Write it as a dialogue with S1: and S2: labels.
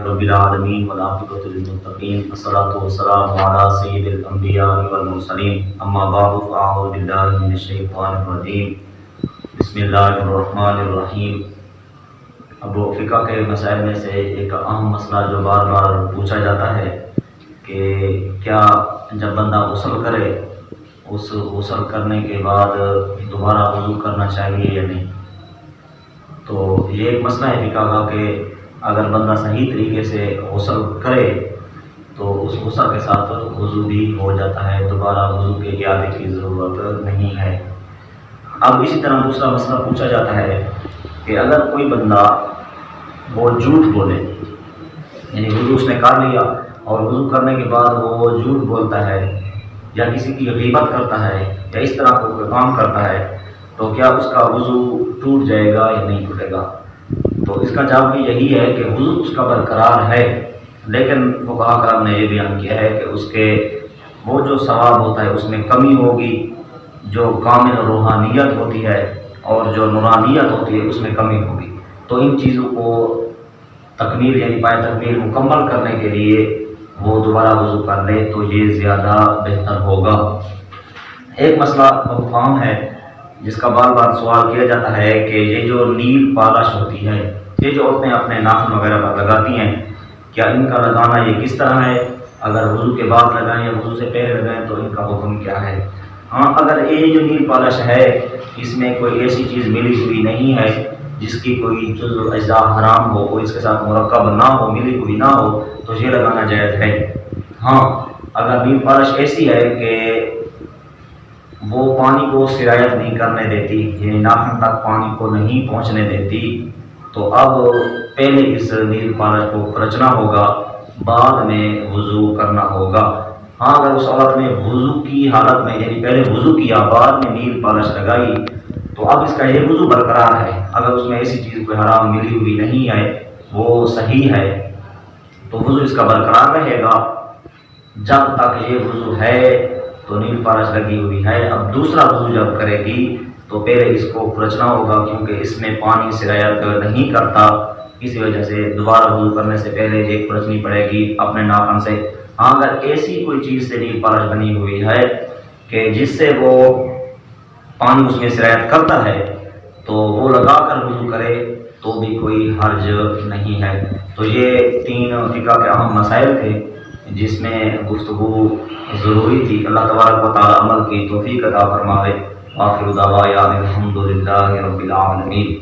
S1: رب العالمین والعاقبۃ للمتقین والصلاۃ والسلام علی سید الانبیاء والمرسلین اما بعد فاعوذ باللہ من الشیطان الرجیم بسم اللہ الرحمن الرحیم۔ اب فقہ کے مسائل میں سے ایک اہم مسئلہ جو بار بار پوچھا جاتا ہے کہ کیا جب بندہ غسل کرے اس غسل کرنے کے بعد دوبارہ وضو کرنا چاہیے یا نہیں؟ تو یہ ایک مسئلہ ہے فقہ کا کہ اگر بندہ صحیح طریقے سے غسل کرے تو اس غسل کے ساتھ وضو بھی ہو جاتا ہے، دوبارہ وضو کے اعادے کی ضرورت نہیں ہے۔ اب اسی طرح دوسرا مسئلہ پوچھا جاتا ہے کہ اگر کوئی بندہ وہ جھوٹ بولے، یعنی وضو اس نے کر لیا اور وضو کرنے کے بعد وہ جھوٹ بولتا ہے یا کسی کی غیبت کرتا ہے یا اس طرح کا کوئی کام کرتا ہے تو کیا اس کا وضو ٹوٹ جائے گا یا نہیں ٹوٹے گا؟ تو اس کا جواب بھی یہی ہے کہ وضو اس کا برقرار ہے، لیکن فقہاء کرام نے یہ بیان کیا ہے کہ اس کے وہ جو ثواب ہوتا ہے اس میں کمی ہوگی، جو کامل روحانیت ہوتی ہے اور جو نورانیت ہوتی ہے اس میں کمی ہوگی۔ تو ان چیزوں کو تکمیل یعنی پائے تکمیل مکمل کرنے کے لیے وہ دوبارہ وضو کر لے تو یہ زیادہ بہتر ہوگا۔ ایک مسئلہ مفہوم ہے جس کا بار بار سوال کیا جاتا ہے کہ یہ جو نیل پالش ہوتی ہے، یہ جو عورتیں اپنے ناخن وغیرہ پر لگاتی ہیں، کیا ان کا لگانا یہ کس طرح ہے؟ اگر وضو کے بعد لگائیں یا وضو سے پہلے لگائیں تو ان کا حکم کیا ہے؟ ہاں، اگر یہ جو نیل پالش ہے اس میں کوئی ایسی چیز ملی ہوئی نہیں ہے جس کی کوئی جزء اجزاء حرام ہو، کوئی اس کے ساتھ مرکب نہ ہو، ملی ہوئی نہ ہو، تو یہ لگانا جائز ہے۔ ہاں، اگر نیل پالش ایسی ہے کہ وہ پانی کو سرایت نہیں کرنے دیتی، یعنی ناخن تک پانی کو نہیں پہنچنے دیتی، تو اب پہلے اس نیل پالش کو کھرچنا ہوگا، بعد میں وضو کرنا ہوگا۔ ہاں، اگر اس عورت نے وضو کی حالت میں یعنی پہلے وضو کیا بعد میں نیل پالش لگائی تو اب اس کا یہ وضو برقرار ہے۔ اگر اس میں ایسی چیز کوئی حرام ملی ہوئی نہیں ہے، وہ صحیح ہے، تو وضو اس کا برقرار رہے گا جب تک یہ وضو ہے تو نیل پالش لگی ہوئی ہے۔ اب دوسرا وضو جب کرے گی تو پہلے اس کو کھرچنا ہوگا کیونکہ اس میں پانی سرایت نہیں کرتا، اسی وجہ سے دوبارہ وضو کرنے سے پہلے یہ کھرچنی پڑے گی اپنے ناخن سے۔ ہاں، اگر ایسی کوئی چیز سے نیل پالش بنی ہوئی ہے کہ جس سے وہ پانی اس میں سرایت کرتا ہے تو وہ لگا کر وضو کرے تو بھی کوئی حرج نہیں ہے۔ تو یہ تین فقہ کے اہم مسائل تھے جس میں گفتگو ضروری تھی۔ اللہ تبارک و تعالی عمل کی توفیق عطا فرمائے۔ آخر دعوانا الحمد للہ رب العالمین۔